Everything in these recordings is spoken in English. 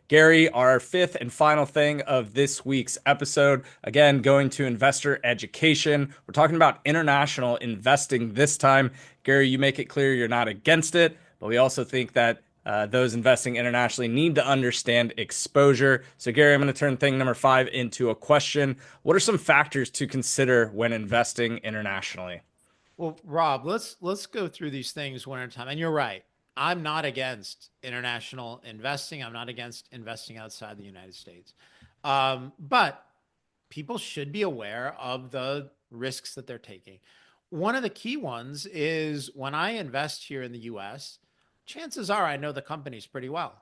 Gary, our fifth and final thing of this week's episode, again, going to investor education. We're talking about international investing this time. Gary, you make it clear you're not against it, but we also think that those investing internationally need to understand exposure. So, Gary, I'm going to turn thing number five into a question. What are some factors to consider when investing internationally? Well, Rob, let's go through these things one at a time. And you're right. I'm not against international investing. I'm not against investing outside the United States. But people should be aware of the risks that they're taking. One of the key ones is when I invest here in the US, chances are I know the companies pretty well,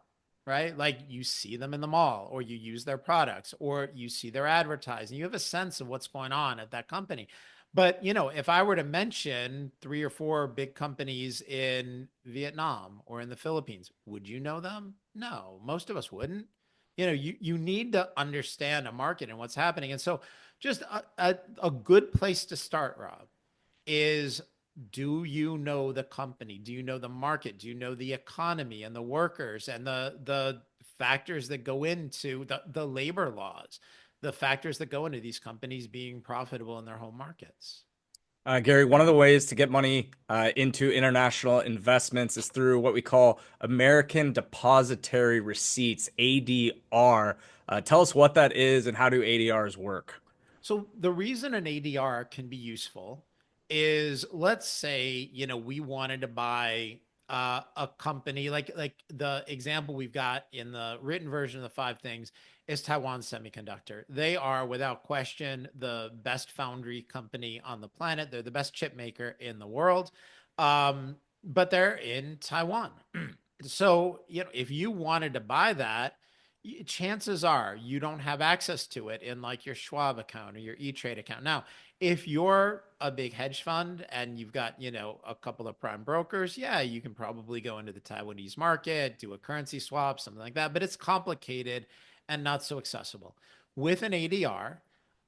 right? Like you see them in the mall or you use their products or you see their advertising. You have a sense of what's going on at that company. But, if I were to mention three or four big companies in Vietnam or in the Philippines, would you know them? No, most of us wouldn't. You need to understand a market and what's happening. And so just a good place to start, Rob, is do you know the company? Do you know the market? Do you know the economy and the workers and the factors that go into the labor laws, the factors that go into these companies being profitable in their home markets? Gary, one of the ways to get money into international investments is through what we call American Depositary Receipts, ADR. Tell us what that is and how do ADRs work? So the reason an ADR can be useful is, let's say, we wanted to buy a company like the example we've got in the written version of the five things is Taiwan Semiconductor. They are without question the best foundry company on the planet. They're the best chip maker in the world. But they're in Taiwan. So, if you wanted to buy that, chances are you don't have access to it in like your Schwab account or your E-Trade account. Now, if you're a big hedge fund and you've got, a couple of prime brokers, yeah, you can probably go into the Taiwanese market, do a currency swap, something like that, but it's complicated and not so accessible. With an ADR,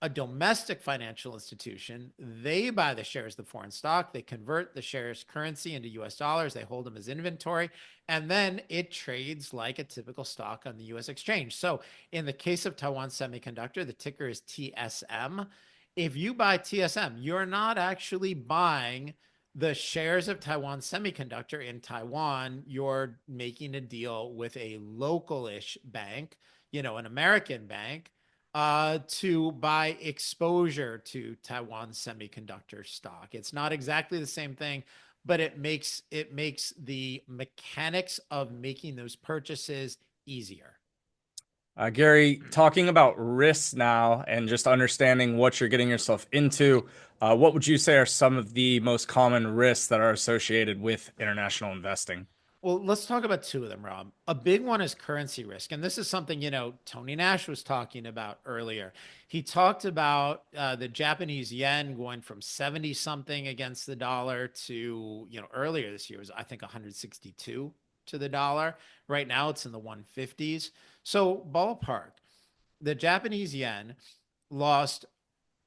a domestic financial institution, they buy the shares of the foreign stock, they convert the shares currency into US dollars, they hold them as inventory, and then it trades like a typical stock on the US exchange. So in the case of Taiwan Semiconductor, the ticker is TSM. If you buy TSM, you're not actually buying the shares of Taiwan Semiconductor in Taiwan. You're making a deal with a local-ish bank, an American bank, to buy exposure to Taiwan Semiconductor stock. It's not exactly the same thing, but it makes the mechanics of making those purchases easier. Gary, talking about risks now and just understanding what you're getting yourself into, what would you say are some of the most common risks that are associated with international investing? Well, let's talk about two of them, Rob. A big one is currency risk. And this is something, Tony Nash was talking about earlier. He talked about the Japanese yen going from 70 something against the dollar to, earlier this year was, I think, 162 to the dollar. Right now, it's in the 150s. So, ballpark, the Japanese yen lost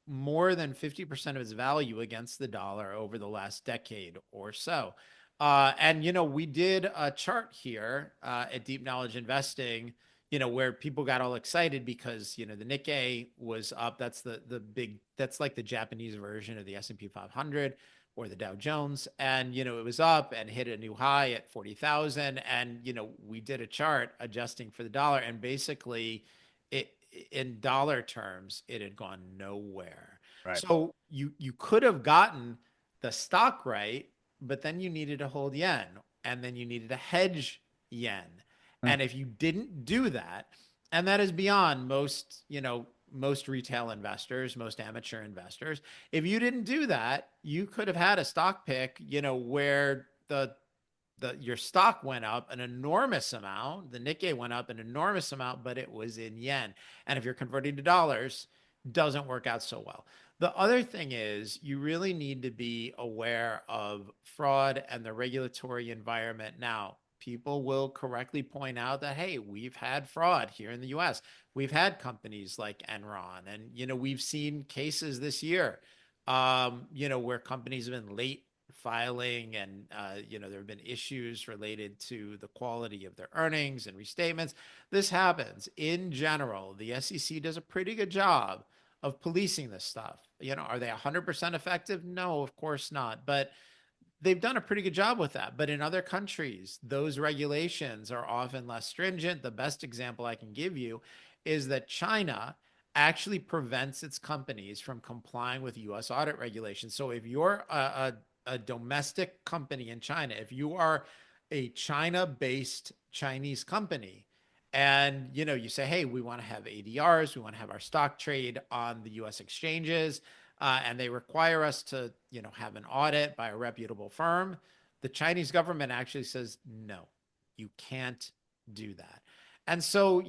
more than 50% of its value against the dollar over the last decade or so. And we did a chart here at Deep Knowledge Investing, where people got all excited because the Nikkei was up. That's the big. That's like the Japanese version of the S&P 500 or the Dow Jones, and it was up and hit a new high at 40,000. And we did a chart adjusting for the dollar, and basically, it in dollar terms, it had gone nowhere. Right. So you could have gotten the stock right, but then you needed to hold yen and then you needed to hedge yen. Hmm. And if you didn't do that, and that is beyond most retail investors, most amateur investors, if you didn't do that, you could have had a stock pick, where your stock went up an enormous amount, the Nikkei went up an enormous amount, but it was in yen. And if you're converting to dollars, doesn't work out so well. The other thing is you really need to be aware of fraud and the regulatory environment. Now, people will correctly point out that, hey, we've had fraud here in the US. We've had companies like Enron, and we've seen cases this year, where companies have been late filing, and there have been issues related to the quality of their earnings and restatements. This happens. In general, the SEC does a pretty good job of policing this stuff. Are they 100% effective? No, of course not. But they've done a pretty good job with that. But in other countries, those regulations are often less stringent. The best example I can give you is that China actually prevents its companies from complying with US audit regulations. So if you're a domestic company in China, if you are a China-based Chinese company, and you say, hey, we want to have ADRs, we want to have our stock trade on the US exchanges, and they require us to, have an audit by a reputable firm. The Chinese government actually says, no, you can't do that. And so,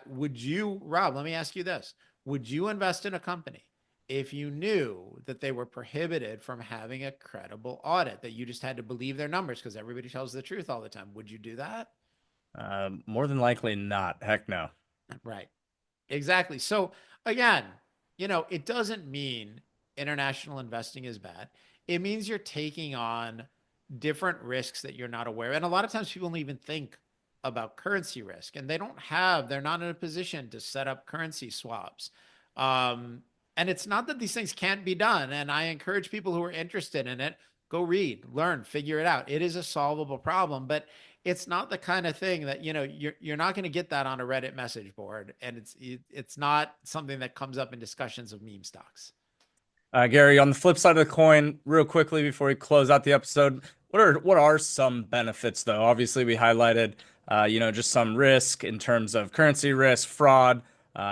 would you, Rob, let me ask you this. Would you invest in a company if you knew that they were prohibited from having a credible audit, that you just had to believe their numbers because everybody tells the truth all the time? Would you do that? More than likely not. Heck no. Right. Exactly. So again, it doesn't mean international investing is bad. It means you're taking on different risks that you're not aware of. And a lot of times people don't even think about currency risk, and they're not in a position to set up currency swaps. And it's not that these things can't be done. And I encourage people who are interested in it, go read, learn, figure it out. It is a solvable problem, but it's not the kind of thing that you're not going to get that on a Reddit message board, and it's not something that comes up in discussions of meme stocks. Gary, on the flip side of the coin, real quickly before we close out the episode, what are some benefits though? Obviously, we highlighted just some risk in terms of currency risk, fraud,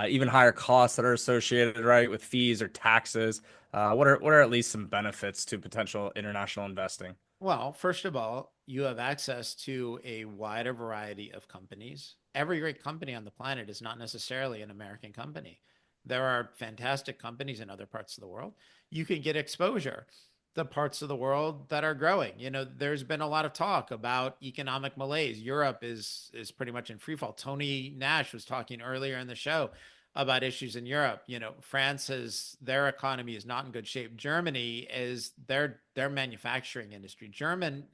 even higher costs that are associated, right, with fees or taxes. What are at least some benefits to potential international investing? Well, first of all, you have access to a wider variety of companies. Every great company on the planet is not necessarily an American company. There are fantastic companies in other parts of the world. You can get exposure to parts of the world that are growing. There's been a lot of talk about economic malaise. Europe is pretty much in free fall. Tony Nash was talking earlier in the show about issues in Europe. France their economy is not in good shape. Germany is their manufacturing industry. German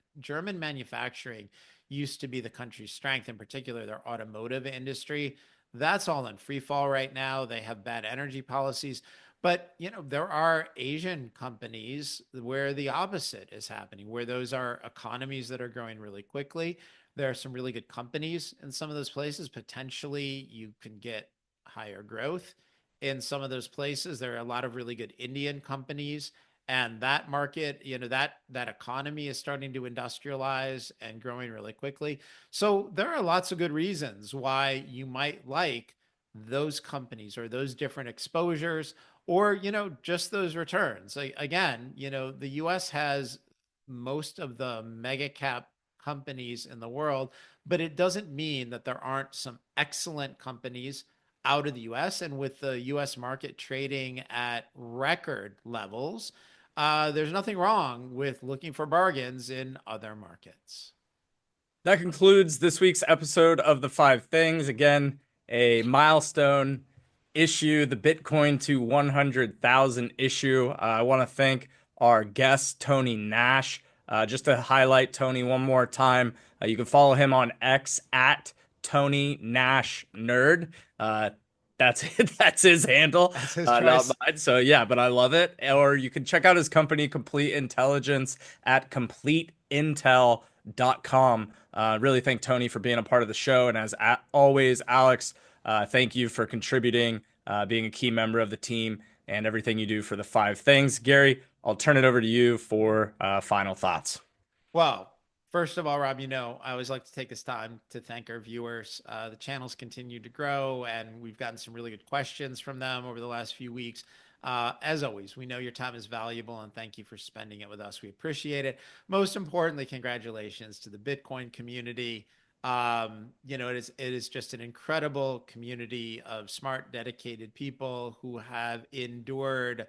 manufacturing used to be the country's strength, in particular their automotive industry. That's all in free fall right now. They have bad energy policies. But there are Asian companies where the opposite is happening, where those are economies that are growing really quickly. There are some really good companies in some of those places. Potentially, you can get higher growth in some of those places. There are a lot of really good Indian companies, and that market, that economy is starting to industrialize and growing really quickly. So there are lots of good reasons why you might like those companies or those different exposures, or just those returns. Again, the US has most of the mega cap companies in the world, but it doesn't mean that there aren't some excellent companies out of the US. And with the US market trading at record levels, there's nothing wrong with looking for bargains in other markets. That concludes this week's episode of the Five Things. Again, a milestone issue, the Bitcoin to 100,000 issue. I want to thank our guest, Tony Nash. Just to highlight Tony one more time, you can follow him on X at Tony Nash Nerd. That's it. That's his handle, That's his not choice. mine. So yeah, but I love it. Or you can check out his company, Complete Intelligence, at completeintel.com. Really thank Tony for being a part of the show. And as always, Alex, thank you for contributing, being a key member of the team, and everything you do for the Five Things. Gary, I'll turn it over to you for final thoughts. Well, first of all, Rob, I always like to take this time to thank our viewers. The channel's continued to grow, and we've gotten some really good questions from them over the last few weeks. As always, we know your time is valuable, and thank you for spending it with us. We appreciate it. Most importantly, congratulations to the Bitcoin community. It is just an incredible community of smart, dedicated people who have endured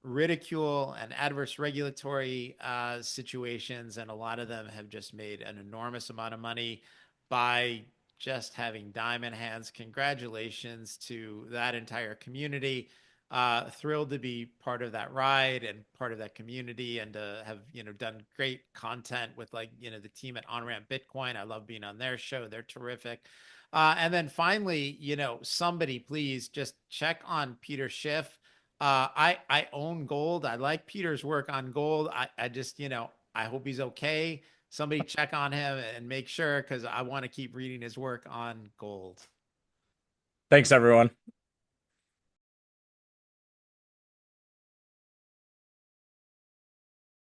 ridicule and adverse regulatory situations, and a lot of them have just made an enormous amount of money by just having diamond hands. Congratulations to that entire community. Thrilled to be part of that ride and part of that community, and to have, done great content with, like, the team at OnRamp Bitcoin. I love being on their show. They're terrific. And then finally, somebody please just check on Peter Schiff. I own gold. I like Peter's work on gold. I just, I hope he's okay. Somebody check on him and make sure, because I want to keep reading his work on gold. Thanks, everyone.